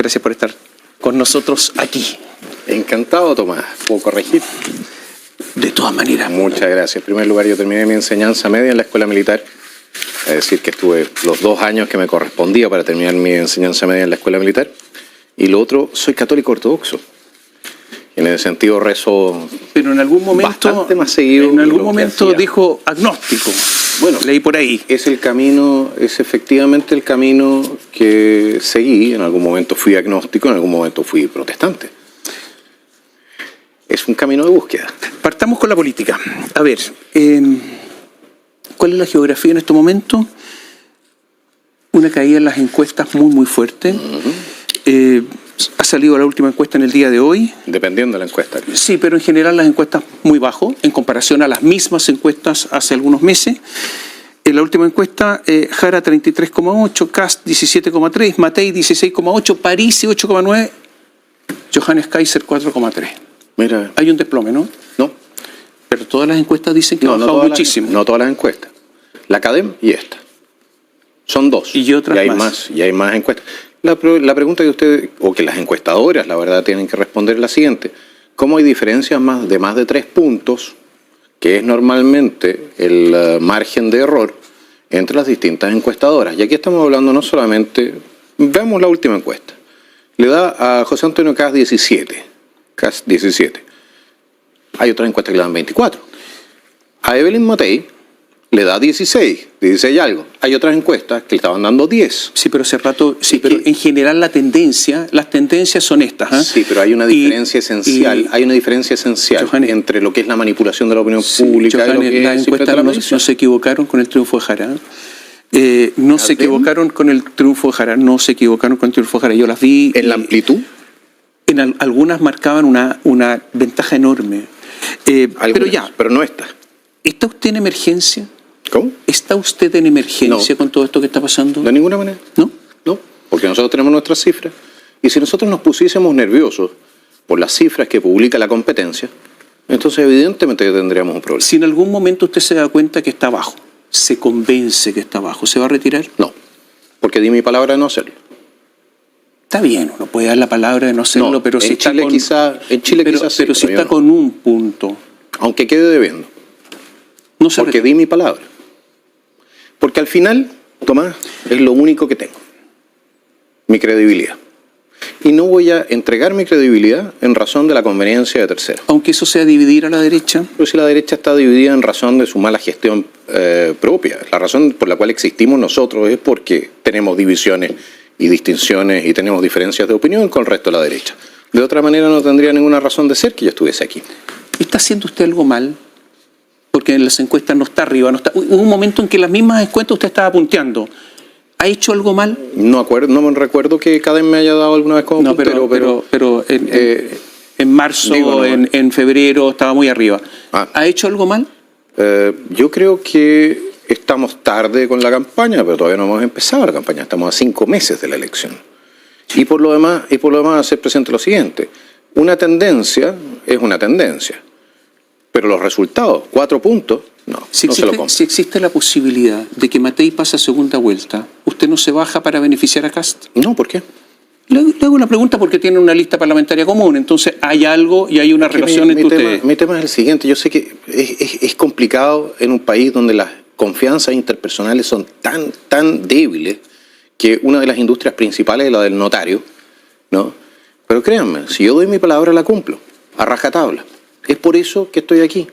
gracias por estar con nosotros aquí. Encantado, Tomás. ¿Puedo corregir? De todas maneras. Muchas gracias. En primer lugar, yo terminé mi enseñanza media en la escuela militar. Es decir, que estuve los 2 años que me correspondía para terminar mi enseñanza media en la escuela militar. Y lo otro, soy católico ortodoxo. En ese sentido rezo. Pero en algún momento, bastante más seguido. En algún momento dijo agnóstico. Bueno, leí por ahí. Es el camino, es efectivamente el camino que seguí. En algún momento fui agnóstico, en algún momento fui protestante. Es un camino de búsqueda. Partamos con la política. A ver, ¿cuál es la geografía en este momento? Una caída en las encuestas muy fuerte. Ha salido la última encuesta en el día de hoy. Dependiendo de la encuesta. Sí, pero en general las encuestas muy bajo en comparación a las mismas encuestas hace algunos meses. En la última encuesta, Jara 33,8, Kast 17,3, Matei 16,8, Parisi 8,9, Johannes Kaiser 4,3. Mira. Hay un desplome, ¿no? No. Pero todas las encuestas dicen que ha bajado muchísimo. No todas las encuestas. La Academ y esta. Son 2. Y otras más. Y hay más encuestas. La pregunta que ustedes, o que las encuestadoras, la verdad, tienen que responder es la siguiente. ¿Cómo hay diferencias de más de 3 puntos, que es normalmente el margen de error, entre las distintas encuestadoras? Y aquí estamos hablando no solamente. Veamos la última encuesta. Le da a José Antonio Kast 17. Kast 17. Hay otras encuestas que le dan 24. A Evelyn Matei le da 16 y algo. Hay otras encuestas que le estaban dando 10. Sí, pero hace rato, sí, pero en general las tendencias son estas. ¿Eh? Sí, pero hay una diferencia esencial. Hay una diferencia esencial, Johannes, entre lo que es la manipulación de la opinión pública y lo que las encuestas no se equivocaron con el triunfo de Jara. No se equivocaron con el triunfo de Jara. No se equivocaron con el triunfo de Jara. Yo las vi. ¿En la amplitud? En algunas marcaban una ventaja enorme. Pero no esta. ¿Está usted en emergencia? ¿Cómo? ¿Está usted en emergencia con todo esto que está pasando? De ninguna manera. ¿No? No, porque nosotros tenemos nuestras cifras. Y si nosotros nos pusiésemos nerviosos por las cifras que publica la competencia, entonces evidentemente tendríamos un problema. Si en algún momento usted se da cuenta que está bajo, se convence que está bajo, ¿se va a retirar? No, porque di mi palabra de no hacerlo. Está bien, uno puede dar la palabra de no hacerlo, pero si está en Chile quizás sí, pero si está con un punto. Aunque quede debiendo. No se porque di mi palabra. Porque al final, Tomás, es lo único que tengo. Mi credibilidad. Y no voy a entregar mi credibilidad en razón de la conveniencia de terceros. Aunque eso sea dividir a la derecha. Pero si la derecha está dividida en razón de su mala gestión propia. La razón por la cual existimos nosotros es porque tenemos divisiones y distinciones y tenemos diferencias de opinión con el resto de la derecha. De otra manera no tendría ninguna razón de ser que yo estuviese aquí. ¿Está haciendo usted algo mal? Porque en las encuestas no está arriba. Hubo un momento en que en las mismas encuestas usted estaba punteando. ¿Ha hecho algo mal? No me recuerdo que Cadem me haya dado alguna vez como puntero, pero en marzo, en febrero estaba muy arriba. ¿Ha hecho algo mal? Yo creo que estamos tarde con la campaña, pero todavía no hemos empezado la campaña. Estamos a 5 meses de la elección. Y por lo demás hacer presente lo siguiente. Una tendencia es una tendencia. Pero los resultados, 4 puntos, no se lo compro. Si existe la posibilidad de que Matei pase a segunda vuelta, ¿usted no se baja para beneficiar a Kast? No, ¿por qué? Le hago la pregunta porque tiene una lista parlamentaria común, entonces hay algo y hay una relación entre ustedes. Mi tema es el siguiente, yo sé que es complicado en un país donde las confianzas interpersonales son tan débiles que una de las industrias principales es la del notario, ¿no? Pero créanme, si yo doy mi palabra la cumplo, a rajatabla. Es por eso que estoy aquí.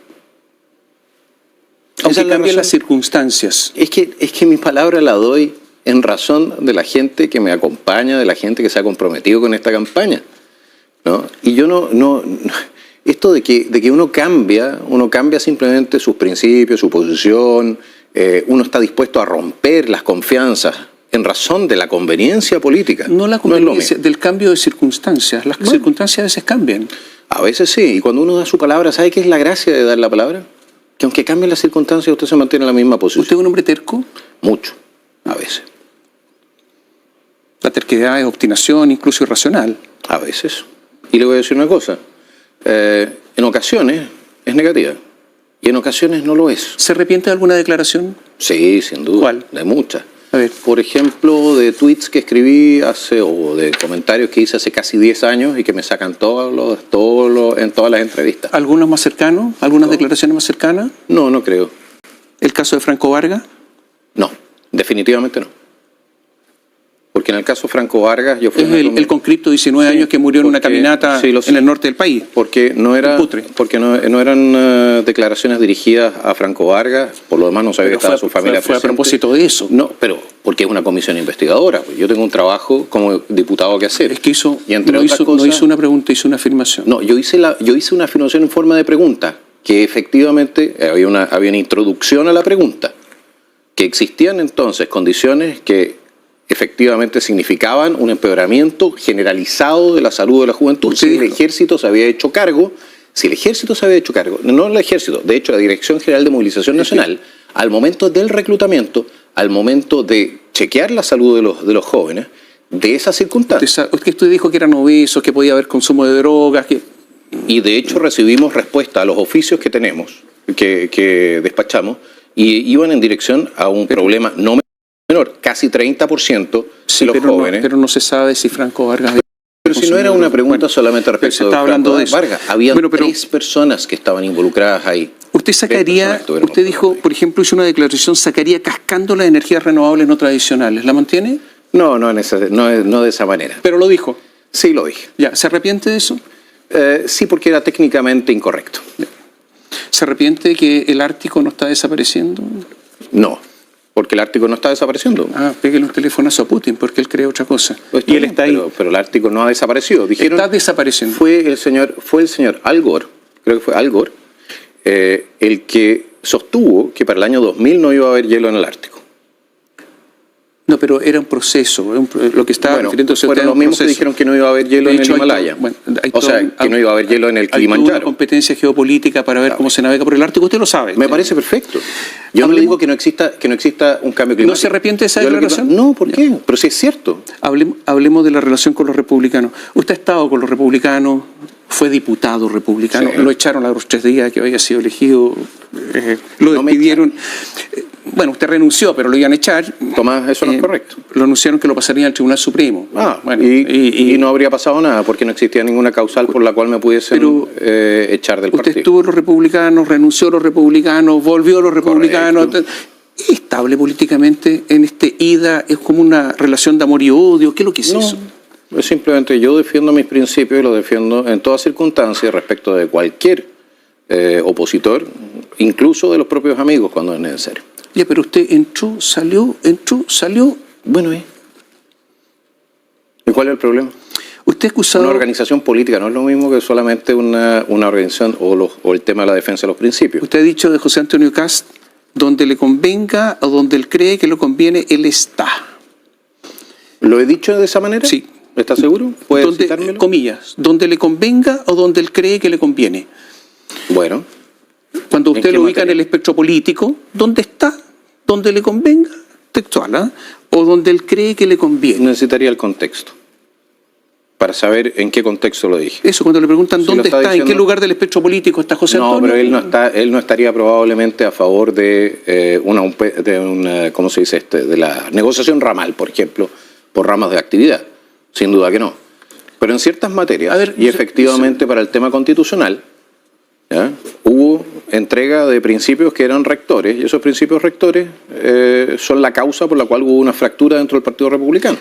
Aunque cambien las circunstancias. Es que mi palabra la doy en razón de la gente que me acompaña, de la gente que se ha comprometido con esta campaña, ¿no? Y yo no esto de que uno cambia simplemente sus principios, su posición, uno está dispuesto a romper las confianzas en razón de la conveniencia política. No la conveniencia, del cambio de circunstancias. Las circunstancias a veces cambian. A veces sí, y cuando uno da su palabra, ¿sabe qué es la gracia de dar la palabra? Que aunque cambien las circunstancias, usted se mantiene en la misma posición. ¿Usted es un hombre terco? Mucho, a veces. La terquedad es obstinación, incluso irracional. A veces. Y le voy a decir una cosa. En ocasiones es negativa y en ocasiones no lo es. ¿Se arrepiente de alguna declaración? Sí, sin duda. ¿Cuál? De muchas. A ver. Por ejemplo, de tweets que escribí o de comentarios que hice hace casi 10 años y que me sacan en todas las entrevistas. ¿Algunos más cercanos? ¿Algunas declaraciones más cercanas? No, no creo. ¿El caso de Franco Vargas? No, definitivamente no. Porque en el caso Franco Vargas yo fui... Es el conscripto de 19 años que murió en una caminata en el norte del país. Porque no eran declaraciones dirigidas a Franco Vargas, por lo demás no sabía que estaba su familia presente. Fue a propósito de eso. No, pero porque es una comisión investigadora. Yo tengo un trabajo como diputado que hacer. Es que no hizo una pregunta, hizo una afirmación. No, yo hice una afirmación en forma de pregunta, que efectivamente había una introducción a la pregunta, que existían entonces condiciones que efectivamente significaban un empeoramiento generalizado de la salud de la juventud. Si el ejército se había hecho cargo, no el ejército, de hecho la Dirección General de Movilización Nacional, al momento del reclutamiento, al momento de chequear la salud de los jóvenes, de esas circunstancias. Usted dijo que eran obesos, que podía haber consumo de drogas. Y de hecho recibimos respuesta a los oficios que tenemos, que despachamos, y iban en dirección a un problema no menor, casi 30% de los jóvenes. Pero no se sabe si Franco Vargas... Pero si no era una pregunta solamente respecto se está hablando de eso. Vargas, había 3 personas que estaban involucradas ahí. Usted dijo, por ejemplo, hizo una declaración, sacaría cascando las energías renovables no tradicionales. ¿La mantiene? No de esa manera. ¿Pero lo dijo? Sí, lo dije. Ya, ¿se arrepiente de eso? Sí, porque era técnicamente incorrecto. ¿Se arrepiente de que el Ártico no está desapareciendo? No, porque el Ártico no está desapareciendo. Pégale un telefonazo a Putin, porque él cree otra cosa. Y él está ahí. Pero el Ártico no ha desaparecido. Dijeron, está desapareciendo. Fue el señor Al Gore, creo que fue Al Gore, el que sostuvo que para el año 2000 no iba a haber hielo en el Ártico. No, pero era un proceso. Lo que estaba refiriéndose fueron los mismos que dijeron que no iba a haber hielo en el Himalaya. Que no iba a haber hielo en el Kilimanjaro. Hay una competencia geopolítica para ver cómo se navega por el Ártico. Usted lo sabe. Me parece perfecto. Yo no le digo que no exista un cambio climático. ¿No se arrepiente de esa declaración? No, ¿por qué? Pero sí es cierto. Hablemos de la relación con los republicanos. Usted ha estado con los republicanos, fue diputado republicano, lo echaron a los 3 días que había sido elegido, lo despidieron. Bueno, usted renunció, pero lo iban a echar. Tomás, eso no es correcto. Lo anunciaron que lo pasaría al Tribunal Supremo. Y no habría pasado nada, porque no existía ninguna causal por la cual me pudiesen echar del partido. Usted estuvo en los republicanos, renunció a los republicanos, volvió a los republicanos. Estable políticamente en ida, es como una relación de amor y odio. ¿Qué es lo que es eso? Es simplemente yo defiendo mis principios y los defiendo en todas circunstancias respecto de cualquier opositor, incluso de los propios amigos cuando es necesario. Ya, pero usted entró, salió. Bueno, ¿y cuál es el problema? Usted acusado... Una organización política no es lo mismo que solamente una organización o el tema de la defensa de los principios. Usted ha dicho de José Antonio Kast, donde le convenga o donde él cree que le conviene, él está. ¿Lo he dicho de esa manera? Sí. ¿Está seguro? ¿Puede citármelo? Comillas, donde le convenga o donde él cree que le conviene. Bueno. Cuando usted lo ubica en el espectro político, ¿dónde está? ¿Dónde le convenga? Textual, o donde él cree que le conviene. Necesitaría el contexto para saber en qué contexto lo dije. Eso, cuando le preguntan dónde está, en qué lugar del espectro político está José Antonio. No, pero él no estaría probablemente a favor de una ¿cómo se dice? De la negociación ramal, por ejemplo, por ramas de actividad. Sin duda que no. Pero en ciertas materias, y efectivamente para el tema constitucional, hubo entrega de principios que eran rectores, y esos principios rectores son la causa por la cual hubo una fractura dentro del Partido Republicano.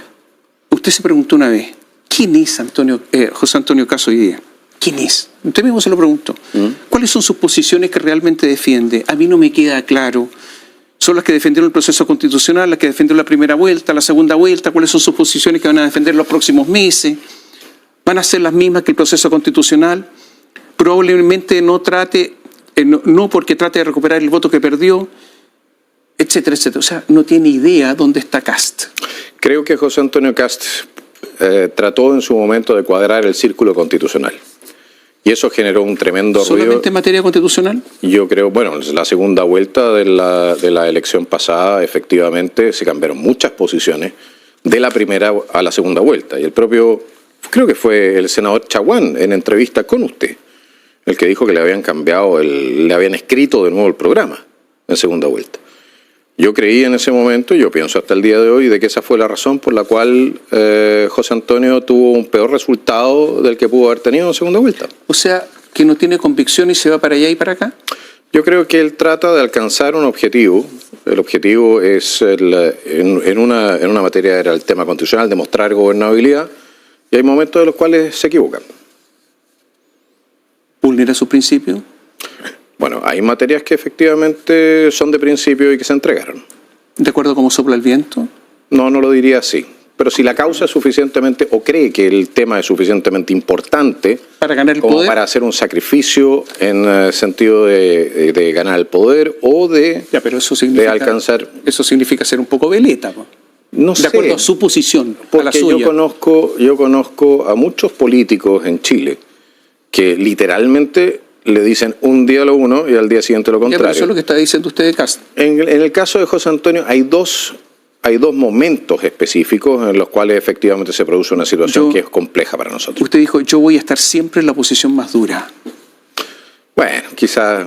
Usted se preguntó una vez, ¿quién es José Antonio Kast hoy día? ¿Quién es? Usted mismo se lo preguntó. ¿Cuáles son sus posiciones que realmente defiende? A mí no me queda claro. ¿Son las que defendieron el proceso constitucional, las que defendieron la primera vuelta, la segunda vuelta? ¿Cuáles son sus posiciones que van a defender los próximos meses? ¿Van a ser las mismas que el proceso constitucional? Probablemente no porque trate de recuperar el voto que perdió, etcétera, etcétera. O sea, no tiene idea dónde está Kast. Creo que José Antonio Kast trató en su momento de cuadrar el círculo constitucional. Y eso generó un tremendo ruido. ¿Solamente en materia constitucional? Yo creo, bueno, la segunda vuelta de la elección pasada, efectivamente, se cambiaron muchas posiciones de la primera a la segunda vuelta. Y el propio, creo que fue el senador Chaguán, en entrevista con usted, el que dijo que le habían cambiado, le habían escrito de nuevo el programa en segunda vuelta. Yo creí en ese momento, yo pienso hasta el día de hoy, de que esa fue la razón por la cual José Antonio tuvo un peor resultado del que pudo haber tenido en segunda vuelta. O sea, que no tiene convicción y se va para allá y para acá. Yo creo que él trata de alcanzar un objetivo. El objetivo es, en una materia era el tema constitucional, demostrar gobernabilidad, y hay momentos en los cuales se equivocan. ¿Vulnera sus principios? Bueno, hay materias que efectivamente son de principio y que se entregaron. ¿De acuerdo a cómo sopla el viento? No, no lo diría así. Pero si la causa es suficientemente, o cree que el tema es suficientemente importante para ganar el como poder, para hacer un sacrificio en el sentido de ganar el poder o de, ya, pero eso significa, de alcanzar... Eso significa ser un poco veleta, ¿no? No sé. De acuerdo a su posición, porque a la suya. Yo conozco a muchos políticos en Chile que literalmente le dicen un día lo uno y al día siguiente lo contrario. Ya, pero eso es lo que está diciendo usted de Kast. En el caso de José Antonio hay dos momentos específicos en los cuales efectivamente se produce una situación que es compleja para nosotros. Usted dijo, yo voy a estar siempre en la posición más dura. Bueno, quizás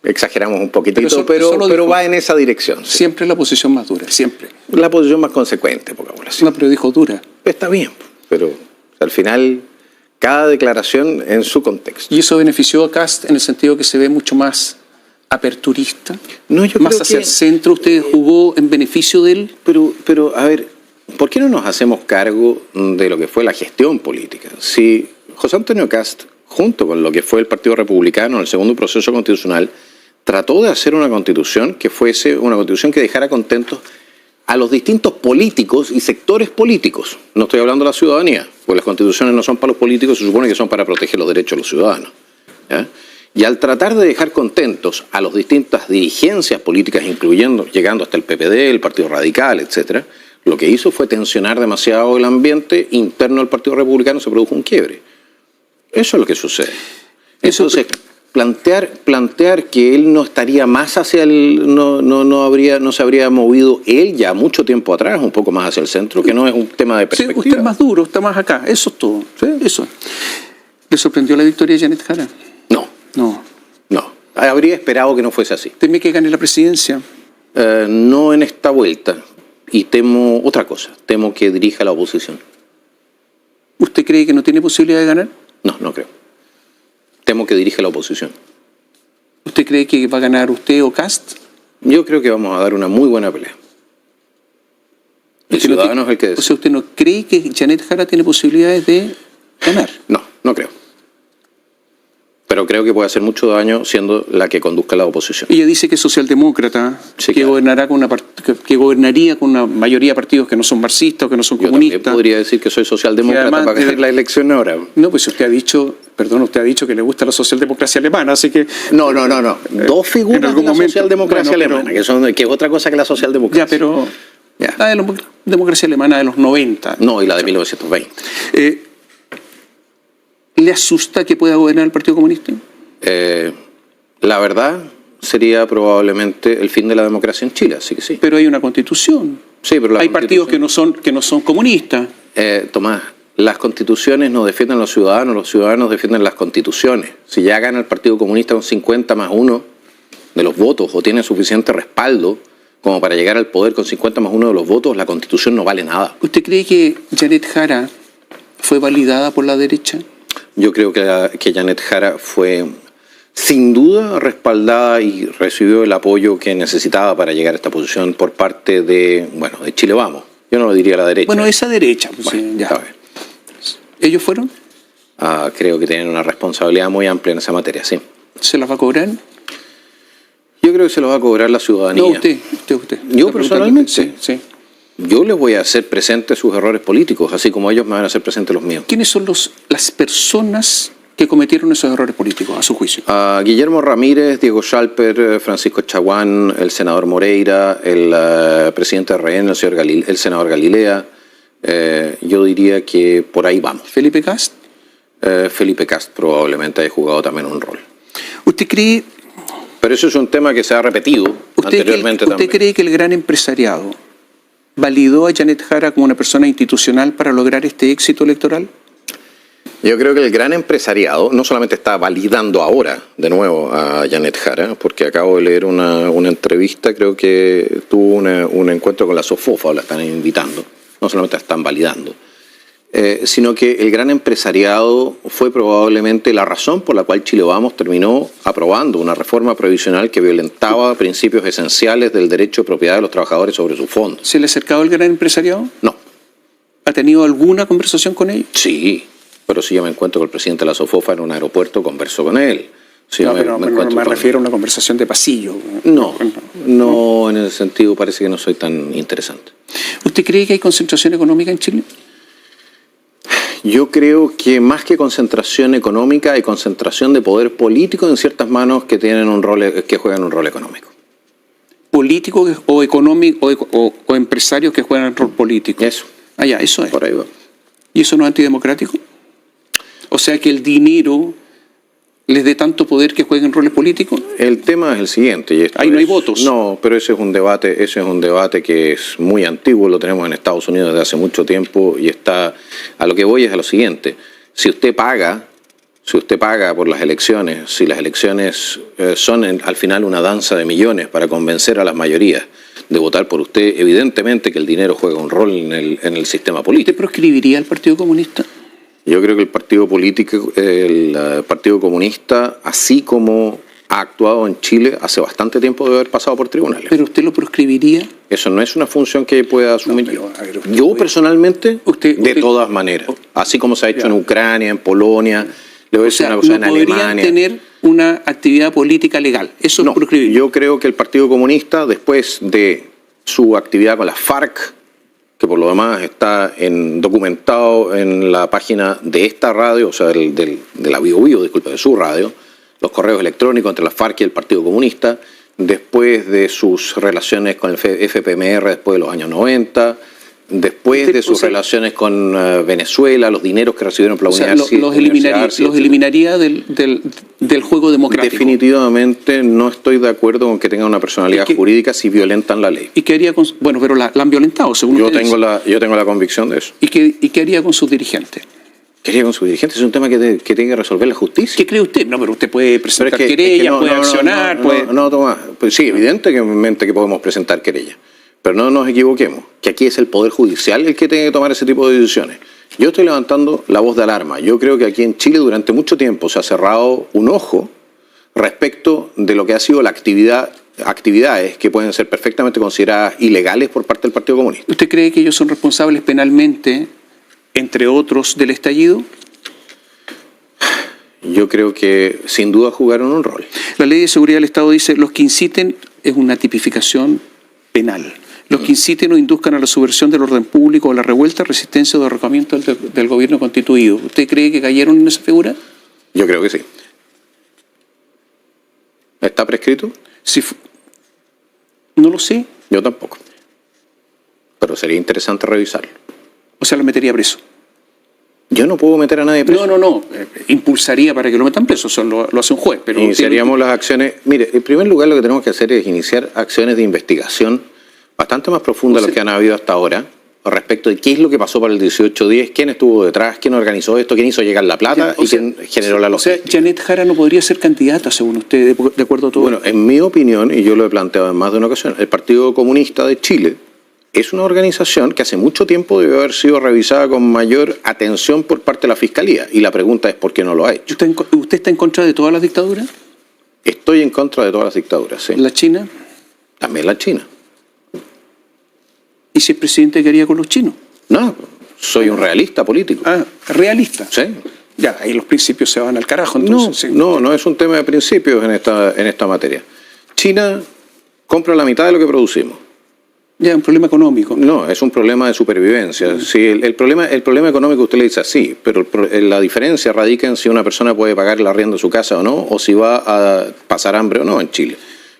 exageramos un poquitito, pero va en esa dirección. Sí. Siempre en la posición más dura, siempre. La posición más consecuente, pongámoslo así. No, pero dijo dura. Está bien, pero al final cada declaración en su contexto. ¿Y eso benefició a Kast en el sentido que se ve mucho más aperturista? No, yo más creo hacia que el centro, ¿usted jugó en beneficio de él? Pero, a ver, ¿por qué no nos hacemos cargo de lo que fue la gestión política? Si José Antonio Kast, junto con lo que fue el Partido Republicano en el segundo proceso constitucional, trató de hacer una constitución que fuese una constitución que dejara contentos a los distintos políticos y sectores políticos. No estoy hablando de la ciudadanía, porque las constituciones no son para los políticos, se supone que son para proteger los derechos de los ciudadanos, ¿ya? Y al tratar de dejar contentos a las distintas dirigencias políticas, llegando hasta el PPD, el Partido Radical, etcétera, lo que hizo fue tensionar demasiado el ambiente interno del Partido Republicano, se produjo un quiebre. Eso es lo que sucede. Entonces, plantear que él no estaría más hacia no se habría movido él ya mucho tiempo atrás, un poco más hacia el centro, que no es un tema de perspectiva. Sí, usted es más duro, está más acá, eso es todo. ¿Sí? Eso. ¿Le sorprendió la victoria de Janet Jara? No. Habría esperado que no fuese así. ¿Teme que gane la presidencia? No en esta vuelta. Y temo otra cosa. Temo que dirija la oposición. ¿Usted cree que no tiene posibilidad de ganar? No creo. Temo que dirija la oposición. ¿Usted cree que va a ganar usted o Kast? Yo creo que vamos a dar una muy buena pelea. El ciudadano es el que decide. O sea, ¿usted no cree que Janet Jara tiene posibilidades de ganar? No creo. Pero creo que puede hacer mucho daño siendo la que conduzca la oposición. Ella dice que es socialdemócrata, sí, que, claro. que gobernaría con una mayoría de partidos que no son marxistas o que no son comunistas. Yo también podría decir que soy socialdemócrata para ganar la elección ahora. No, pues usted ha dicho que le gusta la socialdemocracia alemana, así que... No. Dos figuras de la socialdemocracia alemana, que es otra cosa que la socialdemocracia. Ya, pero... Ya. La de la democracia alemana de los 90. No, y la de 1920. ¿Le asusta que pueda gobernar el Partido Comunista? La verdad sería probablemente el fin de la democracia en Chile, así que sí. Pero hay una constitución. Sí, pero hay partidos que no son comunistas. Tomás, las constituciones no defienden a los ciudadanos defienden las constituciones. Si ya gana el Partido Comunista con 50+1 de los votos o tiene suficiente respaldo como para llegar al poder con 50+1 de los votos, la constitución no vale nada. ¿Usted cree que Janet Jara fue validada por la derecha? Yo creo que Janet Jara fue sin duda respaldada y recibió el apoyo que necesitaba para llegar a esta posición por parte de Chile Vamos. Yo no lo diría a la derecha. Bueno, esa derecha. Pues bueno, sí, ya. ¿Ellos fueron? Creo que tienen una responsabilidad muy amplia en esa materia, sí. ¿Se las va a cobrar? Yo creo que se lo va a cobrar la ciudadanía. No, usted. Yo personalmente. Sí. Yo les voy a hacer presentes sus errores políticos, así como ellos me van a hacer presentes los míos. ¿Quiénes son las personas que cometieron esos errores políticos, a su juicio? Guillermo Ramírez, Diego Schalper, Francisco Chaguán, el senador Moreira, el presidente de RN, el senador Galilea. Yo diría que por ahí vamos. ¿Felipe Kast? Felipe Kast probablemente haya jugado también un rol. ¿Usted cree...? Pero eso es un tema que se ha repetido anteriormente también. ¿Usted cree que el gran empresariado validó a Janet Jara como una persona institucional para lograr este éxito electoral? Yo creo que el gran empresariado no solamente está validando ahora de nuevo a Janet Jara, porque acabo de leer una entrevista, creo que tuvo un encuentro con la SOFOFA, o la están invitando, no solamente la están validando, sino que el gran empresariado fue probablemente la razón por la cual Chile Vamos terminó aprobando una reforma previsional que violentaba principios esenciales del derecho de propiedad de los trabajadores sobre sus fondos. ¿Se le ha acercado el gran empresariado? No. ¿Ha tenido alguna conversación con ellos? Sí, pero si yo me encuentro con el presidente de la SOFOFA en un aeropuerto, converso con él. Si no, pero me refiero a una conversación de pasillo. No, en ese sentido parece que no soy tan interesante. ¿Usted cree que hay concentración económica en Chile? Yo creo que más que concentración económica hay concentración de poder político en ciertas manos que tienen un rol, que juegan un rol económico. ¿Políticos o económicos o empresarios que juegan rol político? Eso. Ah, ya, eso es. Por ahí va. ¿Y eso no es antidemocrático? O sea, que el dinero les dé tanto poder que jueguen roles políticos. El tema es el siguiente. Y ahí no hay votos. No, pero ese es un debate que es muy antiguo, lo tenemos en Estados Unidos desde hace mucho tiempo y está, a lo que voy es a lo siguiente. Si usted paga por las elecciones, si las elecciones son al final una danza de millones para convencer a las mayorías de votar por usted, evidentemente que el dinero juega un rol en el sistema político. ¿Usted proscribiría al Partido Comunista? Yo creo que el Partido Comunista, así como ha actuado en Chile, hace bastante tiempo debe haber pasado por tribunales. ¿Pero usted lo proscribiría? Eso no es una función que pueda asumir. No, pero, yo personalmente, de todas maneras, así como se ha hecho en Ucrania, en Polonia, le voy a decir una cosa, en Alemania. ¿No podrían tener una actividad política legal? Eso no, es proscribir. Yo creo que el Partido Comunista, después de su actividad con la FARC, que por lo demás está documentado en la página de esta radio, o sea, de la BioBio, disculpe, de su radio, los correos electrónicos entre la FARC y el Partido Comunista, después de sus relaciones con el FPMR después de los años 90, después de sus relaciones con Venezuela, los dineros que recibieron por la Universidad los eliminaría del juego democrático. Definitivamente no estoy de acuerdo con que tengan una personalidad jurídica si violentan la ley. ¿Y qué haría con, bueno, pero la han violentado, según yo tengo la convicción de eso. ¿Y qué haría con sus dirigentes? ¿Qué haría con sus dirigentes? Es un tema que tiene que resolver la justicia. ¿Qué cree usted? No, pero usted puede presentar querellas, puede accionar, puede... No, Tomás, pues sí, evidentemente que podemos presentar querellas. Pero no nos equivoquemos, que aquí es el Poder Judicial el que tiene que tomar ese tipo de decisiones. Yo estoy levantando la voz de alarma. Yo creo que aquí en Chile durante mucho tiempo se ha cerrado un ojo respecto de lo que ha sido la actividades que pueden ser perfectamente consideradas ilegales por parte del Partido Comunista. ¿Usted cree que ellos son responsables penalmente, entre otros, del estallido? Yo creo que sin duda jugaron un rol. La Ley de Seguridad del Estado dice los que inciten es una tipificación penal. Los que inciten o induzcan a la subversión del orden público o a la revuelta, resistencia o derrocamiento del gobierno constituido. ¿Usted cree que cayeron en esa figura? Yo creo que sí. ¿Está prescrito? Sí. No lo sé. Yo tampoco. Pero sería interesante revisarlo. O sea, lo metería preso. Yo no puedo meter a nadie preso. No. Impulsaría para que lo metan preso. Eso lo hace un juez. Pero iniciaríamos las acciones. Mire, en primer lugar lo que tenemos que hacer es iniciar acciones de investigación bastante más profundas de lo que han habido hasta ahora respecto de qué es lo que pasó para el 1810, quién estuvo detrás, quién organizó esto, quién hizo llegar la plata quién generó la logística. O sea, Janet Jara no podría ser candidata, según usted, de acuerdo a todo. Bueno, en mi opinión, y yo lo he planteado en más de una ocasión, el Partido Comunista de Chile es una organización que hace mucho tiempo debe haber sido revisada con mayor atención por parte de la Fiscalía. Y la pregunta es ¿por qué no lo ha hecho? ¿Usted está en contra de todas las dictaduras? Estoy en contra de todas las dictaduras, sí. ¿La China? También la China. ¿Y si el presidente quería con los chinos? No, soy un realista político. Ah, realista. Sí. Ya, ahí los principios se van al carajo. Entonces, no es un tema de principios en esta materia. China compra la mitad de lo que producimos. Ya, es un problema económico. No, es un problema de supervivencia. Sí, el problema económico usted le dice así, pero la diferencia radica en si una persona puede pagar el arriendo de su casa o no, o si va a pasar hambre o no en Chile.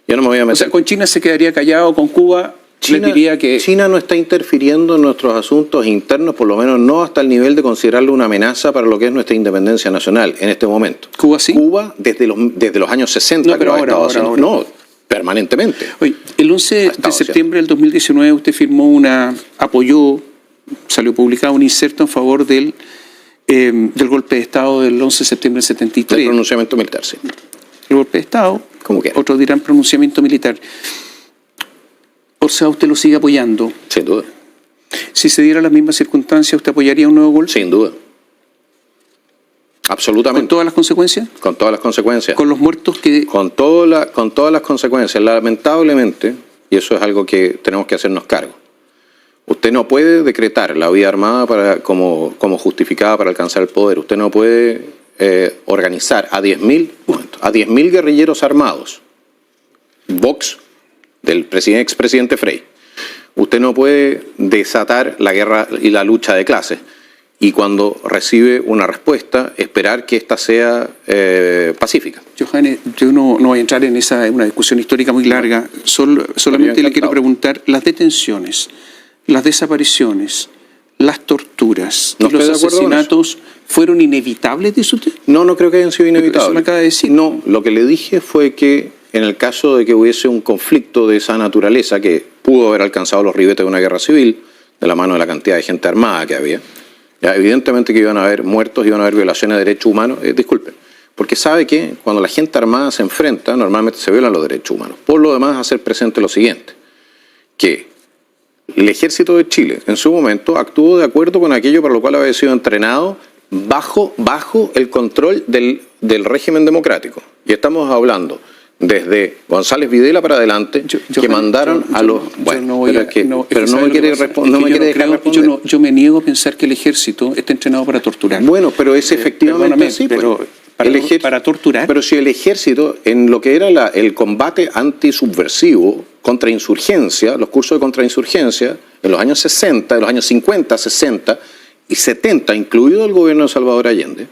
Yo no me voy a meter. O sea, con China se quedaría callado, con Cuba China, les diría que... China no está interfiriendo en nuestros asuntos internos, por lo menos no hasta el nivel de considerarlo una amenaza para lo que es nuestra independencia nacional en este momento. ¿Cuba sí? Cuba desde los años 60 no, pero ahora. No, permanentemente. Oye, el 11 de septiembre del 2019 usted apoyó, salió publicado un inserto en favor del del golpe de Estado del 11 de septiembre del 73. El pronunciamiento militar, sí. El golpe de Estado, ¿Cómo que? otros dirán pronunciamiento militar. O sea, usted lo sigue apoyando. Sin duda. Si se diera las mismas circunstancias, ¿usted apoyaría un nuevo golpe? Sin duda. Absolutamente. ¿Con todas las consecuencias? Con todas las consecuencias. ¿Con los muertos que...? Con todas las consecuencias. Lamentablemente, y eso es algo que tenemos que hacernos cargo, usted no puede decretar la vía armada como justificada para alcanzar el poder. Usted no puede organizar a 10.000 guerrilleros armados, Vox, del expresidente Frei. Usted no puede desatar la guerra y la lucha de clases y cuando recibe una respuesta esperar que ésta sea pacífica. Johannes, yo no voy a entrar en una discusión histórica muy larga. Solamente le quiero preguntar, las detenciones, las desapariciones, las torturas y los asesinatos fueron inevitables, dice usted. No creo que hayan sido inevitables. Eso me acaba de decir. No, lo que le dije fue que en el caso de que hubiese un conflicto de esa naturaleza que pudo haber alcanzado los ribetes de una guerra civil, de la mano de la cantidad de gente armada que había, ya, evidentemente que iban a haber muertos, iban a haber violaciones de derechos humanos, disculpen, porque sabe que cuando la gente armada se enfrenta, normalmente se violan los derechos humanos. Por lo demás, hacer presente lo siguiente, que el Ejército de Chile en su momento actuó de acuerdo con aquello para lo cual había sido entrenado bajo el control del régimen democrático. Y estamos hablando desde González Videla para adelante, que mandaron a los... Bueno, pero no me quiere dejar responder. Yo me niego a pensar que el ejército está entrenado para torturar. Bueno, pero es efectivamente así. Pero para torturar. Pero si el ejército, en lo que era el combate antisubversivo, contrainsurgencia, los cursos de contrainsurgencia, en los años 60, en los años 50, 60 y 70, incluido el gobierno de Salvador Allende,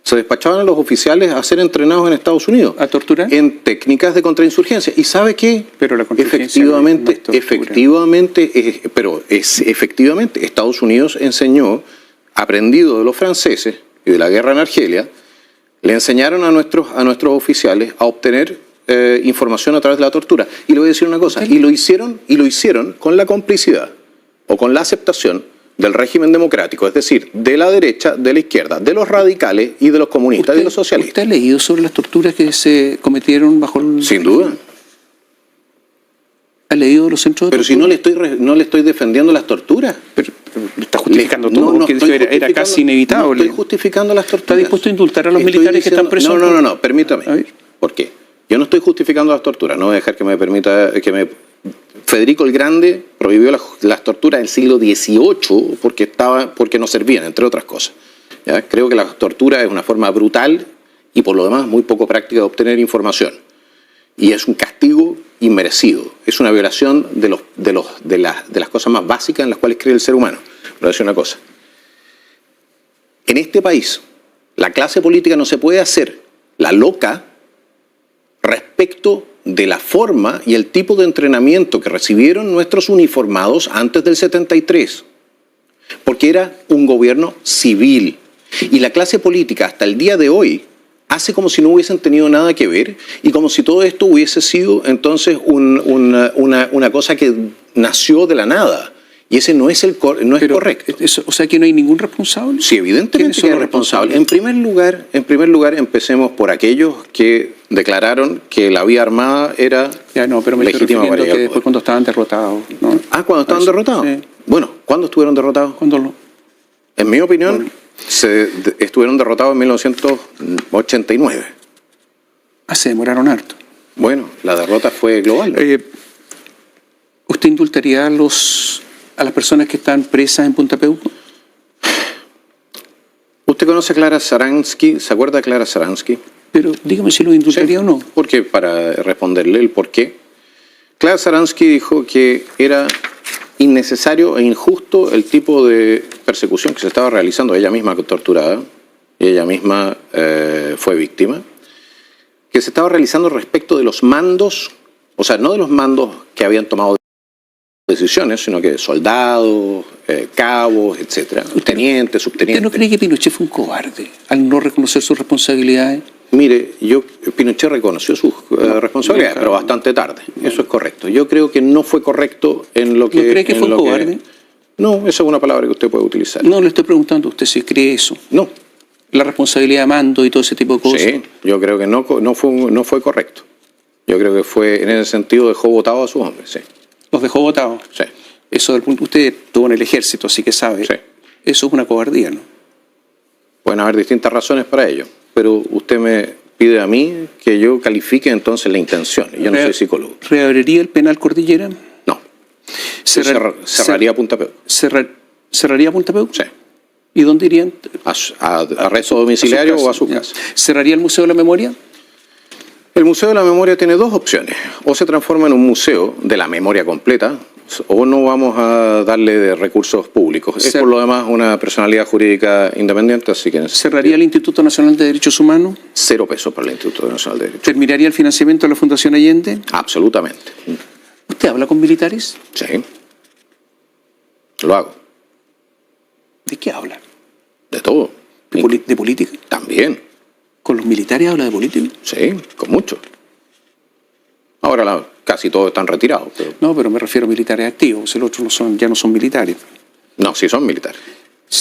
se despachaban a los oficiales a ser entrenados en Estados Unidos. ¿A torturar? En técnicas de contrainsurgencia. ¿Y sabe qué? Pero la efectivamente, Estados Unidos enseñó, aprendido de los franceses y de la guerra en Argelia, le enseñaron a nuestros oficiales a obtener información a través de la tortura. Y le voy a decir una cosa, y lo hicieron con la complicidad o con la aceptación del régimen democrático, es decir, de la derecha, de la izquierda, de los radicales y de los comunistas y de los socialistas. ¿Usted ha leído sobre las torturas que se cometieron bajo el... Sin duda. ¿Ha leído los centros de tortura? Pero si no le estoy defendiendo las torturas. Pero está justificando todo, porque era casi inevitable. No estoy justificando las torturas. ¿Está dispuesto a indultar a los militares que están presos? No, permítame. ¿Por qué? Yo no estoy justificando las torturas, no voy a dejar que me permita... Federico el Grande prohibió las torturas del siglo XVIII porque no servían, entre otras cosas. ¿Ya? Creo que la tortura es una forma brutal y por lo demás muy poco práctica de obtener información. Y es un castigo inmerecido, es una violación de las cosas más básicas en las cuales cree el ser humano. Voy a decir una cosa. En este país, la clase política no se puede hacer la loca respecto de la forma y el tipo de entrenamiento que recibieron nuestros uniformados antes del 73, porque era un gobierno civil y la clase política hasta el día de hoy hace como si no hubiesen tenido nada que ver y como si todo esto hubiese sido entonces una cosa que nació de la nada. Y ese no es correcto. O sea que no hay ningún responsable. Sí, evidentemente que hay responsable. En primer lugar, empecemos por aquellos que declararon que la vía armada era legítima para que después cuando estaban derrotados, ¿no? Cuando estaban derrotados. Sí. Bueno, ¿cuándo estuvieron derrotados? En mi opinión, estuvieron derrotados en 1989. Se demoraron harto. Bueno, la derrota fue global. ¿Usted indultaría a las personas que están presas en Punta Peuco? ¿Usted conoce a Clara Saransky? ¿Se acuerda de Clara Saransky? Pero dígame si lo indultaría o no. Porque para responderle el por qué. Clara Saransky dijo que era innecesario e injusto el tipo de persecución que se estaba realizando. Ella misma torturada, y ella misma fue víctima, que se estaba realizando respecto de los mandos, o sea, no de los mandos que habían tomado decisiones, sino que soldados, cabos, etcétera, tenientes, subtenientes. ¿Usted no cree que Pinochet fue un cobarde al no reconocer sus responsabilidades? Mire, Pinochet reconoció sus responsabilidades, pero bastante tarde. Eso es correcto. Yo creo que no fue correcto en lo que... ¿No cree que fue un cobarde? No, esa es una palabra que usted puede utilizar. No, le estoy preguntando a usted si cree eso. No. la responsabilidad de mando y todo ese tipo de cosas. Sí, yo creo que no fue correcto. Yo creo que fue, en ese sentido, dejó votado a sus hombres, sí. Los dejó votados. Sí. Eso del punto, usted estuvo en el ejército, así que sabe. Sí. Eso es una cobardía, ¿no? Pueden haber distintas razones para ello, pero usted me pide a mí que yo califique entonces la intención. Yo no soy psicólogo. ¿Reabriría el penal Cordillera? No. Cerraría Punta Peuco. ¿Cerraría Punta Peuco? Sí. ¿Y dónde irían? ¿A arresto domiciliario o a su casa? ¿Cerraría el Museo de la Memoria? El Museo de la Memoria tiene dos opciones. O se transforma en un museo de la memoria completa, o no vamos a darle de recursos públicos. Es por lo demás una personalidad jurídica independiente, así que... ¿Cerraría el Instituto Nacional de Derechos Humanos? 0 pesos para el Instituto Nacional de Derechos. ¿Terminaría el financiamiento de la Fundación Allende? Absolutamente. ¿Usted habla con militares? Sí. Lo hago. ¿De qué habla? De todo. ¿De política? También. ¿Con los militares habla de política? Sí, con mucho. Ahora casi todos están retirados. Pero... No, pero me refiero a militares activos. El otro ya no son militares. No, sí son militares.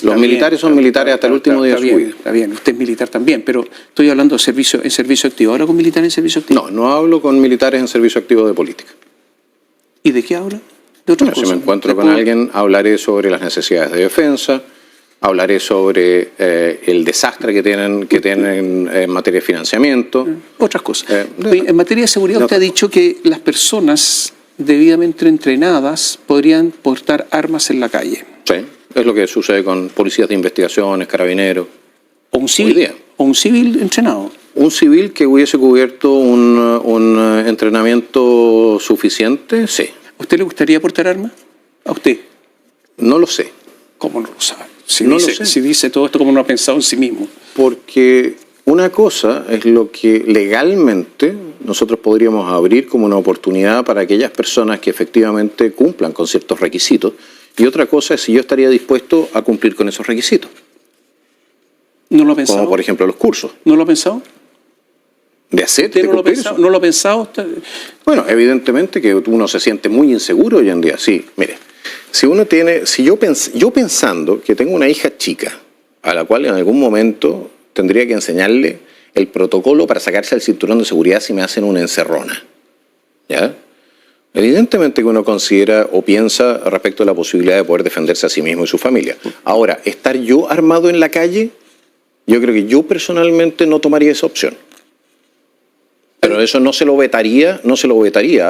Los militares son militares hasta el último día de su vida. Está bien, usted es militar también, pero estoy hablando en servicio activo. ¿Habla con militares en servicio activo? No hablo con militares en servicio activo de política. ¿Y de qué habla? De otras cosas. Si me encuentro con alguien, hablaré sobre las necesidades de defensa, hablaré sobre el desastre que tienen en materia de financiamiento. Otras cosas. En materia de seguridad, usted ha dicho que las personas debidamente entrenadas podrían portar armas en la calle. Sí, es lo que sucede con policías de investigaciones, carabineros. ¿O un civil entrenado? Un civil que hubiese cubierto un entrenamiento suficiente, sí. ¿A usted le gustaría portar armas? ¿A usted? No lo sé. ¿Cómo no lo sabe? Si dice todo esto, ¿cómo no ha pensado en sí mismo? Porque una cosa es lo que legalmente nosotros podríamos abrir como una oportunidad para aquellas personas que efectivamente cumplan con ciertos requisitos, y otra cosa es si yo estaría dispuesto a cumplir con esos requisitos. ¿No lo ha pensado? Como por ejemplo los cursos. ¿No lo ha pensado? ¿De hacer? ¿Usted no lo ha pensado? Bueno, evidentemente que uno se siente muy inseguro hoy en día. Sí, mire. Si yo pensando que tengo una hija chica, a la cual en algún momento tendría que enseñarle el protocolo para sacarse el cinturón de seguridad si me hacen una encerrona, ¿ya? Evidentemente que uno considera o piensa respecto a la posibilidad de poder defenderse a sí mismo y su familia. Ahora, estar yo armado en la calle, yo creo que yo personalmente no tomaría esa opción. Pero eso no se lo vetaría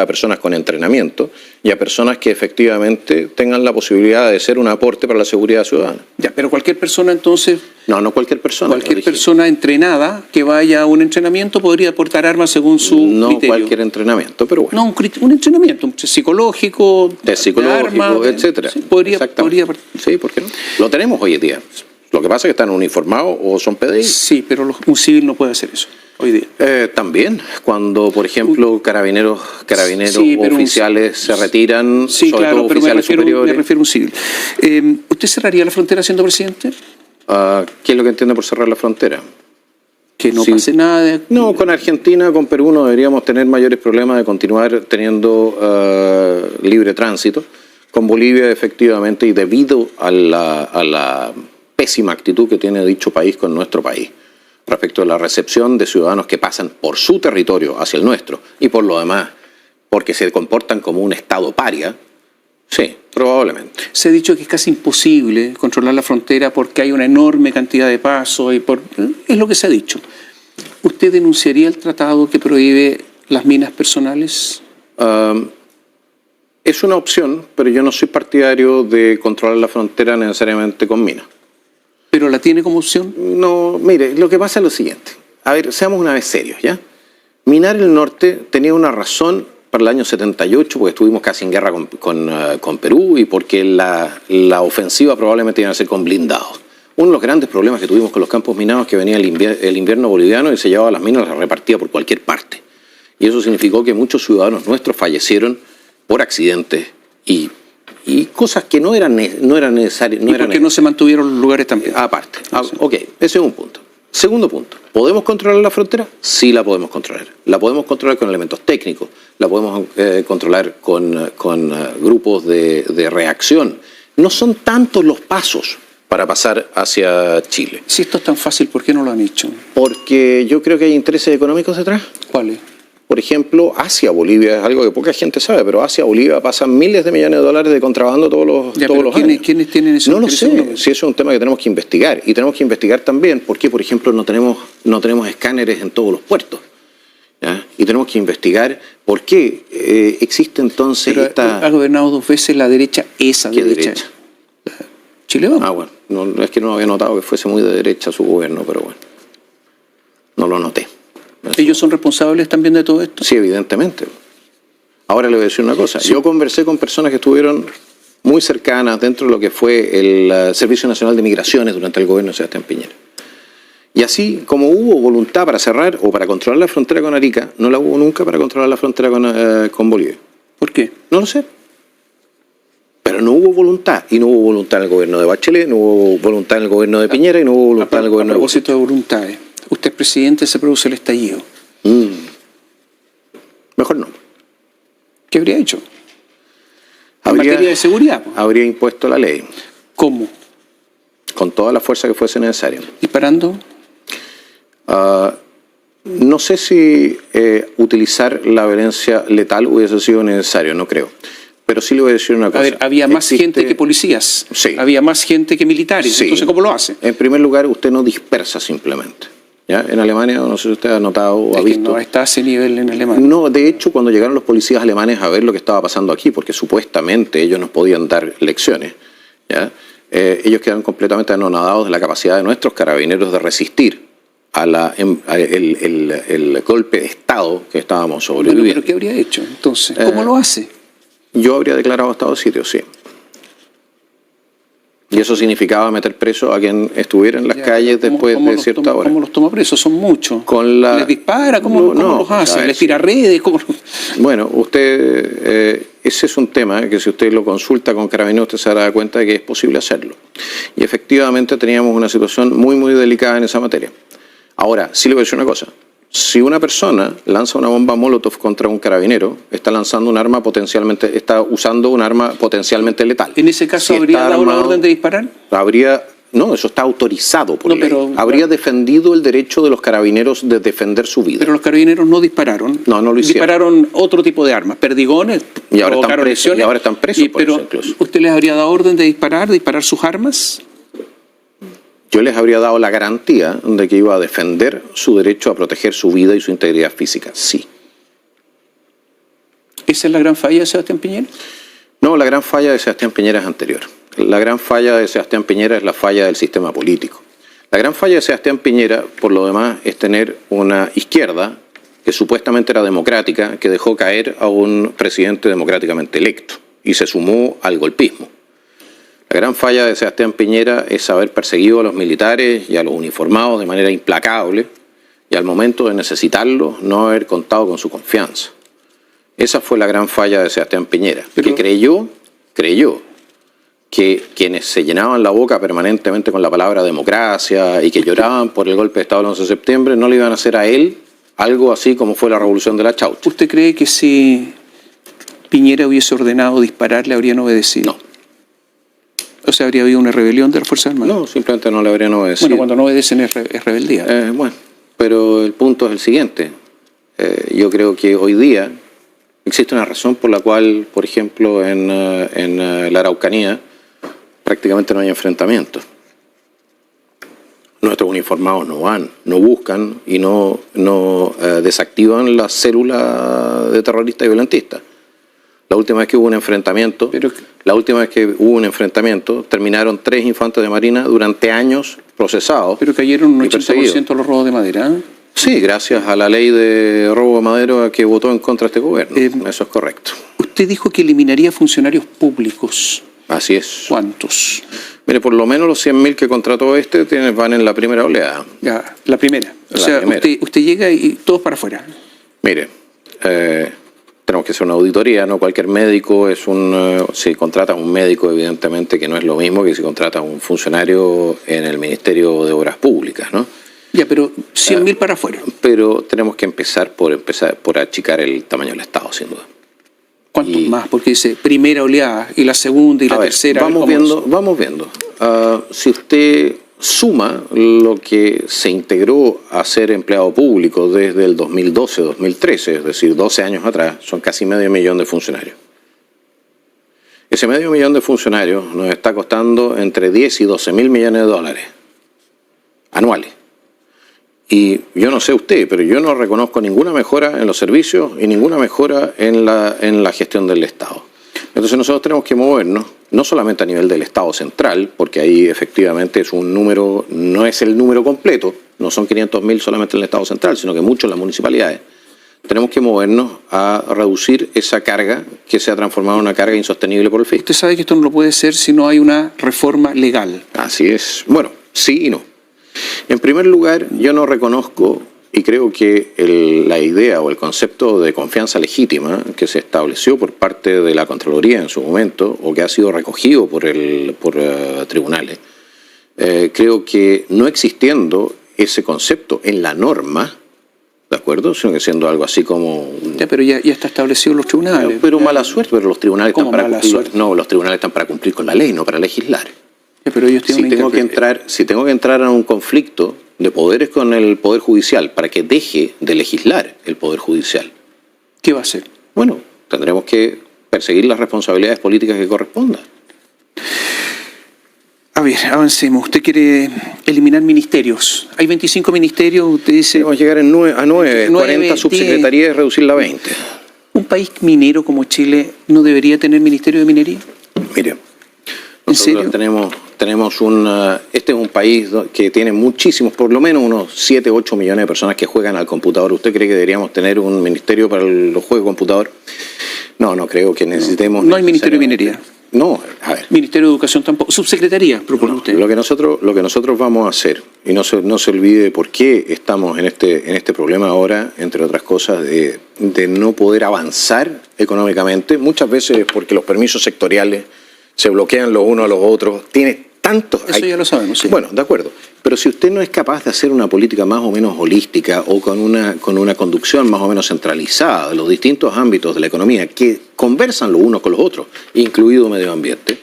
a personas con entrenamiento y a personas que efectivamente tengan la posibilidad de ser un aporte para la seguridad ciudadana. Ya, pero cualquier persona entonces... No cualquier persona. Cualquier persona entrenada que vaya a un entrenamiento podría portar armas según su criterio. No cualquier entrenamiento, pero bueno. No, un entrenamiento psicológico, etcétera. Sí, podría. Sí, ¿por qué no? Lo tenemos hoy en día. Lo que pasa es que están uniformados o son PDI. Sí, pero un civil no puede hacer eso hoy día. También, cuando, por ejemplo, carabineros sí, oficiales se retiran, sí, sobre claro, todo pero oficiales superiores. me refiero a un civil. ¿Usted cerraría la frontera siendo presidente? ¿Qué es lo que entiende por cerrar la frontera? Que no pase nada. No, con Argentina, con Perú no deberíamos tener mayores problemas de continuar teniendo libre tránsito. Con Bolivia, efectivamente, y debido a la pésima actitud que tiene dicho país con nuestro país respecto a la recepción de ciudadanos que pasan por su territorio hacia el nuestro y por lo demás porque se comportan como un estado paria, sí, probablemente. Se ha dicho que es casi imposible controlar la frontera porque hay una enorme cantidad de pasos es lo que se ha dicho. ¿Usted denunciaría el tratado que prohíbe las minas personales? Es una opción, pero yo no soy partidario de controlar la frontera necesariamente con minas. ¿Pero la tiene como opción? No, mire, lo que pasa es lo siguiente. A ver, seamos una vez serios, ¿ya? Minar el norte tenía una razón para el año 78, porque estuvimos casi en guerra con Perú y porque la ofensiva probablemente iba a ser con blindados. Uno de los grandes problemas que tuvimos con los campos minados es que venía el invierno boliviano y se llevaba las minas y las repartía por cualquier parte. Y eso significó que muchos ciudadanos nuestros fallecieron por accidentes y cosas que no eran necesarias. ¿Y por qué no se mantuvieron los lugares también? Aparte. Ok, ese es un punto. Segundo punto, ¿podemos controlar la frontera? Sí la podemos controlar. La podemos controlar con elementos técnicos, la podemos controlar con grupos de reacción. No son tantos los pasos para pasar hacia Chile. Si esto es tan fácil, ¿por qué no lo han hecho? Porque yo creo que hay intereses económicos detrás. ¿Cuáles? Por ejemplo, hacia Bolivia, es algo que poca gente sabe, pero hacia Bolivia pasan miles de millones de dólares de contrabando todos los años. ¿Quiénes tienen eso? No lo sé, si eso es un tema que tenemos que investigar. Y tenemos que investigar también por qué, por ejemplo, no tenemos escáneres en todos los puertos. ¿Ya? Y tenemos que investigar por qué existe entonces esta... Ha gobernado 2 veces la derecha, esa derecha. Chile Vamos. Ah, bueno, no, es que no había notado que fuese muy de derecha su gobierno, pero bueno, no lo noté. ¿Ellos son responsables también de todo esto? Sí, evidentemente. Ahora le voy a decir una cosa. Sí. Yo conversé con personas que estuvieron muy cercanas dentro de lo que fue el Servicio Nacional de Migraciones durante el gobierno de Sebastián Piñera. Y así como hubo voluntad para cerrar o para controlar la frontera con Arica, no la hubo nunca para controlar la frontera con Bolivia. ¿Por qué? No lo sé. Pero no hubo voluntad. Y no hubo voluntad en el gobierno de Bachelet, no hubo voluntad en el gobierno de Piñera y no hubo voluntad en el gobierno de Bolivia. A propósito de voluntades. Usted es presidente, se produce el estallido. Mejor no. ¿Qué habría hecho? En materia de seguridad. Habría impuesto la ley. ¿Cómo? Con toda la fuerza que fuese necesaria. ¿Disparando? No sé si utilizar la violencia letal hubiese sido necesario, no creo. Pero sí le voy a decir una cosa. A ver, había más gente que policías. Sí. Había más gente que militares. Sí. Entonces, ¿cómo lo hace? En primer lugar, usted no dispersa simplemente. ¿Ya? En Alemania, no sé si usted ha notado o ha visto. No está a ese nivel en Alemania. No, de hecho, cuando llegaron los policías alemanes a ver lo que estaba pasando aquí, porque supuestamente ellos nos podían dar lecciones, ¿ya? Ellos quedaron completamente anonadados de la capacidad de nuestros carabineros de resistir a el golpe de Estado que estábamos sobreviviendo. Bueno, ¿pero qué habría hecho entonces? ¿Cómo lo hace? Yo habría declarado estado de sitio, sí. Y eso significaba meter preso a quien estuviera en las calles después de cierta hora. ¿Cómo los toma presos? Son muchos. ¿Les dispara? ¿Cómo los hace? ¿Les tira redes? Bueno, usted, ese es un tema que si usted lo consulta con Carabineros, usted se dará cuenta de que es posible hacerlo. Y efectivamente teníamos una situación muy, muy delicada en esa materia. Ahora, sí le voy a decir una cosa. Si una persona lanza una bomba Molotov contra un carabinero, está lanzando un arma está usando un arma potencialmente letal. ¿En ese caso habría dado la orden de disparar? No, eso está autorizado por ley. Pero, habría defendido el derecho de los carabineros de defender su vida. Pero los carabineros no dispararon. No lo hicieron. Dispararon otro tipo de armas, perdigones, y ahora están presos. Pero ¿usted les habría dado orden de disparar sus armas? Yo les habría dado la garantía de que iba a defender su derecho a proteger su vida y su integridad física, sí. ¿Esa es la gran falla de Sebastián Piñera? No, la gran falla de Sebastián Piñera es anterior. La gran falla de Sebastián Piñera es la falla del sistema político. La gran falla de Sebastián Piñera, por lo demás, es tener una izquierda que supuestamente era democrática, que dejó caer a un presidente democráticamente electo y se sumó al golpismo. La gran falla de Sebastián Piñera es haber perseguido a los militares y a los uniformados de manera implacable y al momento de necesitarlos no haber contado con su confianza. Esa fue la gran falla de Sebastián Piñera, que creyó que quienes se llenaban la boca permanentemente con la palabra democracia y que lloraban por el golpe de Estado del 11 de septiembre no le iban a hacer a él algo así como fue la revolución de la Chaucha. ¿Usted cree que si Piñera hubiese ordenado disparar le habrían obedecido? No. O sea, ¿habría habido una rebelión de las Fuerzas Armadas? No, simplemente no le habrían obedecido. Bueno, cuando no obedecen es rebeldía. Bueno, pero el punto es el siguiente. Yo creo que hoy día existe una razón por la cual, por ejemplo, en la Araucanía prácticamente no hay enfrentamientos. Nuestros uniformados no van, no buscan y no desactivan las células de terroristas y violentistas. La última vez que hubo un enfrentamiento, terminaron 3 infantes de marina durante años procesados. Pero cayeron un 80% los robos de madera. Sí, gracias a la ley de robo de madera que votó en contra de este gobierno. Eso es correcto. Usted dijo que eliminaría funcionarios públicos. Así es. ¿Cuántos? Mire, por lo menos los 100.000 que contrató van en la primera oleada. Ya, la primera. O sea, usted llega y todos para afuera. Mire, tenemos que hacer una auditoría, no cualquier médico si contrata a un médico, evidentemente que no es lo mismo que si contrata a un funcionario en el Ministerio de Obras Públicas, ¿no? Ya, pero 100.000 para afuera. Pero tenemos que empezar por achicar el tamaño del Estado, sin duda. ¿Cuántos más? Porque dice primera oleada y la segunda y la tercera. Vamos viendo. si usted suma lo que se integró a ser empleado público desde el 2012-2013, es decir, 12 años atrás, son casi 500.000 de funcionarios. Ese 500.000 de funcionarios nos está costando entre 10 y 12 mil millones de dólares anuales. Y yo no sé usted, pero yo no reconozco ninguna mejora en los servicios y ninguna mejora en la gestión del Estado. Entonces nosotros tenemos que movernos, no solamente a nivel del Estado central, porque ahí efectivamente es un número, no es el número completo, no son 500.000 solamente en el Estado central, sino que mucho en las municipalidades. Tenemos que movernos a reducir esa carga que se ha transformado en una carga insostenible por el fisco. Usted sabe que esto no lo puede ser si no hay una reforma legal. Así es. Bueno, sí y no. En primer lugar, yo no reconozco y creo que la idea o el concepto de confianza legítima que se estableció por parte de la Contraloría en su momento o que ha sido recogido por tribunales, creo que no existiendo ese concepto en la norma, ¿de acuerdo? Sino que siendo algo así como... Pero ya está establecido en los tribunales. Pero mala suerte, pero los tribunales están para cumplir. Suerte? No, los tribunales están para cumplir con la ley, no para legislar. Pero ellos tienen si tengo que entrar a un conflicto de poderes con el Poder Judicial para que deje de legislar el Poder Judicial, ¿qué va a hacer? Bueno, tendremos que perseguir las responsabilidades políticas que correspondan. A ver, avancemos. Usted quiere eliminar ministerios. Hay 25 ministerios, usted dice... Vamos a llegar a 9, 40 subsecretarías y reducirla a 20. ¿Un país minero como Chile no debería tener ministerio de minería? Mire, ¿en serio? Este es un país que tiene muchísimos, por lo menos unos 7, 8 millones de personas que juegan al computador. ¿Usted cree que deberíamos tener un ministerio para los juegos de computador? No creo que necesitemos... No hay ministerio de minería. No, a ver. Ministerio de Educación tampoco. Subsecretaría, propone usted. Lo que nosotros vamos a hacer, y no se olvide por qué estamos en este problema ahora, entre otras cosas, de no poder avanzar económicamente, muchas veces porque los permisos sectoriales se bloquean los unos a los otros, tiene tantos... Eso ya lo sabemos, sí. Bueno, de acuerdo. Pero si usted no es capaz de hacer una política más o menos holística o con una conducción más o menos centralizada de los distintos ámbitos de la economía que conversan los unos con los otros, incluido medio ambiente,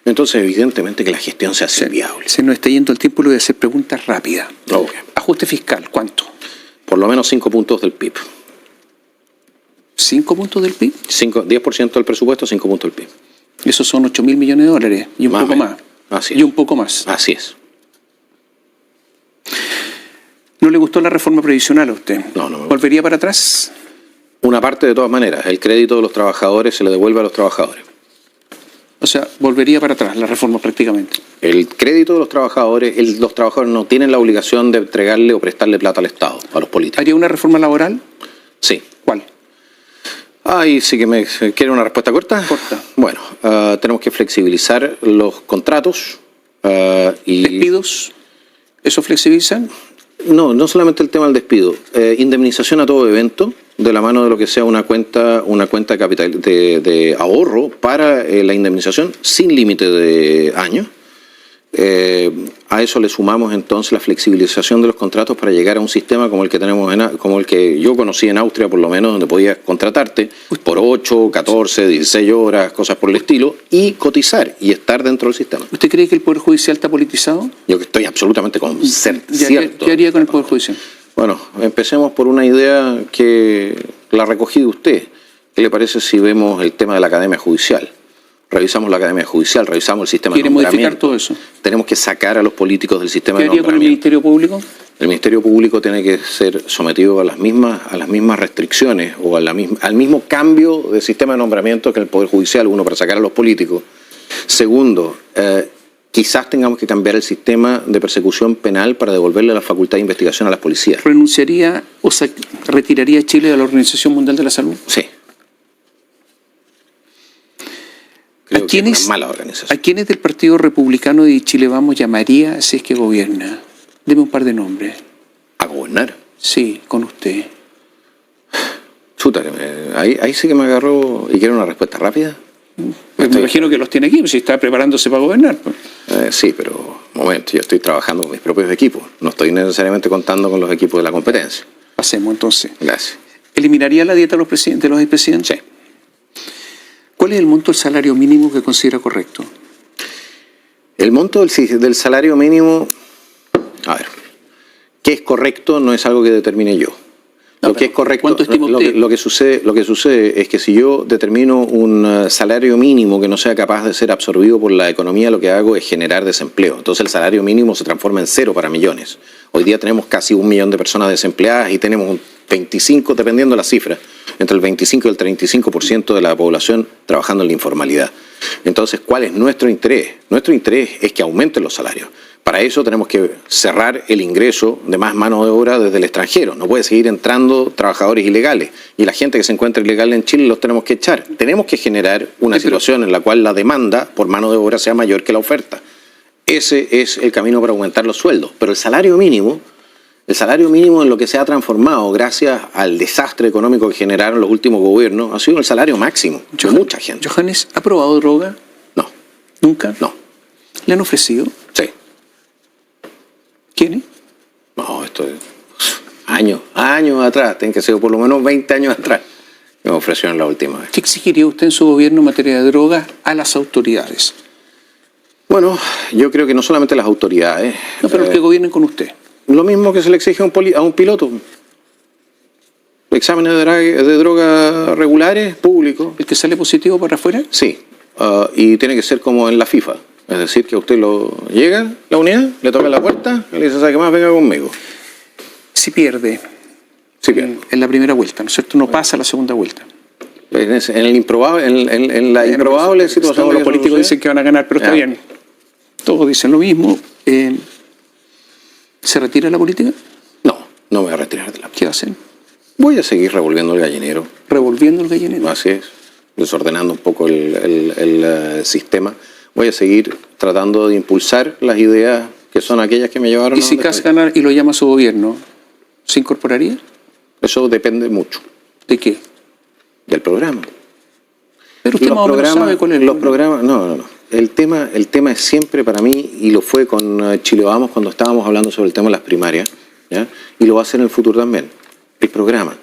entonces evidentemente que la gestión se hace viable. Se nos está yendo el tiempo y le voy a hacer preguntas rápidas. Okay. Ajuste fiscal, ¿cuánto? Por lo menos 5 puntos del PIB. ¿5 puntos del PIB? 10% del presupuesto, 5 puntos del PIB. Esos son 8.000 millones de dólares y un poco más. Así es. Y un poco más. Así es. ¿No le gustó la reforma previsional a usted? No. ¿Volvería para atrás? Una parte de todas maneras. El crédito de los trabajadores se le devuelve a los trabajadores. O sea, volvería para atrás la reforma prácticamente. El crédito de los trabajadores no tienen la obligación de entregarle o prestarle plata al Estado, a los políticos. ¿Haría una reforma laboral? Sí. ¿Cuál? Ay, sí que me quiere una respuesta corta. Corta. Bueno, tenemos que flexibilizar los contratos. ¿Despidos? ¿Eso flexibilizan? No solamente el tema del despido. Indemnización a todo evento, de la mano de lo que sea una cuenta de capital de ahorro para la indemnización sin límite de años. A eso le sumamos entonces la flexibilización de los contratos para llegar a un sistema como el que tenemos como el que yo conocí en Austria, por lo menos, donde podías contratarte por 8, 14, 16 horas, cosas por el estilo, y cotizar y estar dentro del sistema. ¿Usted cree que el Poder Judicial está politizado? Yo estoy absolutamente cierto. ¿Qué haría con el Poder Judicial? Bueno, empecemos por una idea que la recogí de usted. ¿Qué le parece si vemos el tema de la Academia Judicial? Revisamos la Academia Judicial, revisamos el sistema de nombramiento. ¿Quiere modificar todo eso? Tenemos que sacar a los políticos del sistema de nombramiento. ¿Qué haría con el Ministerio Público? El Ministerio Público tiene que ser sometido a las mismas restricciones o al mismo cambio de sistema de nombramiento que el Poder Judicial, uno, para sacar a los políticos. Segundo, quizás tengamos que cambiar el sistema de persecución penal para devolverle la facultad de investigación a las policías. ¿Renunciaría o retiraría Chile de la Organización Mundial de la Salud? Sí. Creo que es una mala organización. ¿A quiénes del Partido Republicano de Chile Vamos llamaría si es que gobierna? Deme un par de nombres. ¿A gobernar? Sí, con usted. Chuta, ahí sí que me agarró y quiero una respuesta rápida. Me imagino que los tiene aquí, si está preparándose para gobernar. Sí, pero, momento, yo estoy trabajando con mis propios equipos. No estoy necesariamente contando con los equipos de la competencia. Pasemos entonces. Gracias. ¿Eliminaría la dieta de los expresidentes? Sí. ¿Cuál es el monto del salario mínimo que considera correcto? El monto del salario mínimo, a ver, ¿qué es correcto? No es algo que determine yo. No, Lo que es correcto, ¿cuánto estima usted? lo que sucede es que si yo determino un salario mínimo que no sea capaz de ser absorbido por la economía, lo que hago es generar desempleo. Entonces el salario mínimo se transforma en cero para millones. Hoy día tenemos casi 1 millón de personas desempleadas y tenemos un 25, dependiendo de la cifra, entre el 25 y el 35% de la población trabajando en la informalidad. Entonces, ¿cuál es nuestro interés? Nuestro interés es que aumenten los salarios. Para eso tenemos que cerrar el ingreso de más mano de obra desde el extranjero. No puede seguir entrando trabajadores ilegales. Y la gente que se encuentra ilegal en Chile los tenemos que echar. Tenemos que generar una situación en la cual la demanda por mano de obra sea mayor que la oferta. Ese es el camino para aumentar los sueldos. Pero el salario mínimo en lo que se ha transformado gracias al desastre económico que generaron los últimos gobiernos ha sido el salario máximo de mucha gente. ¿Johannes ha probado droga? No. ¿Nunca? No. ¿Le han ofrecido? Sí. ¿Quiénes? No, esto es años atrás, tienen que ser por lo menos 20 años atrás que me ofrecieron la última vez. ¿Qué exigiría usted en su gobierno en materia de drogas a las autoridades? Bueno, yo creo que no solamente las autoridades. No, pero los que gobiernen con usted. Lo mismo que se le exige a un piloto. Exámenes de droga regulares, públicos. ¿El que sale positivo para afuera? Sí, y tiene que ser como en la FIFA. Es decir, que a usted llega la unidad, le toca la puerta y le dice, ¿sabe qué más? Venga conmigo. Si pierde, Sí, pierde. en la primera vuelta, ¿no es cierto? No pasa a la segunda vuelta. En la improbable situación Todos de los que políticos suceda. dicen que van a ganar, pero está Ya. bien. Todos dicen lo mismo. ¿Se retira la política? No me voy a retirar de la. ¿Qué hacen? Voy a seguir revolviendo el gallinero. Revolviendo el gallinero. Así es, desordenando un poco el sistema. Voy a seguir tratando de impulsar las ideas que son aquellas que me llevaron ¿Y si Kast gana y lo llama a su gobierno, se incorporaría? Eso depende mucho ¿De qué? del programa. Pero usted más o menos sabe cuál es el los programas, no. El tema es siempre para mí, y lo fue con Chile Vamos cuando estábamos hablando sobre el tema de las primarias, ¿ya? Y lo va a hacer en el futuro también, el programa.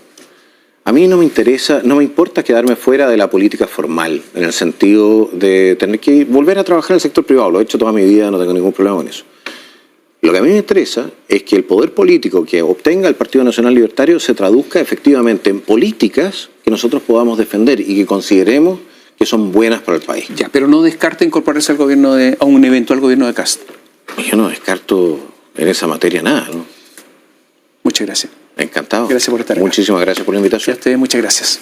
A mí no me importa quedarme fuera de la política formal, en el sentido de tener que volver a trabajar en el sector privado. Lo he hecho toda mi vida, no tengo ningún problema con eso. Lo que a mí me interesa es que el poder político que obtenga el Partido Nacional Libertario se traduzca efectivamente en políticas que nosotros podamos defender y que consideremos que son buenas para el país. Ya, pero no descarta incorporarse al gobierno a un eventual gobierno de Kast. Yo no descarto en esa materia nada, ¿no? Muchas gracias. Encantado. Gracias por estar acá. Muchísimas gracias por la invitación. A ustedes, muchas gracias.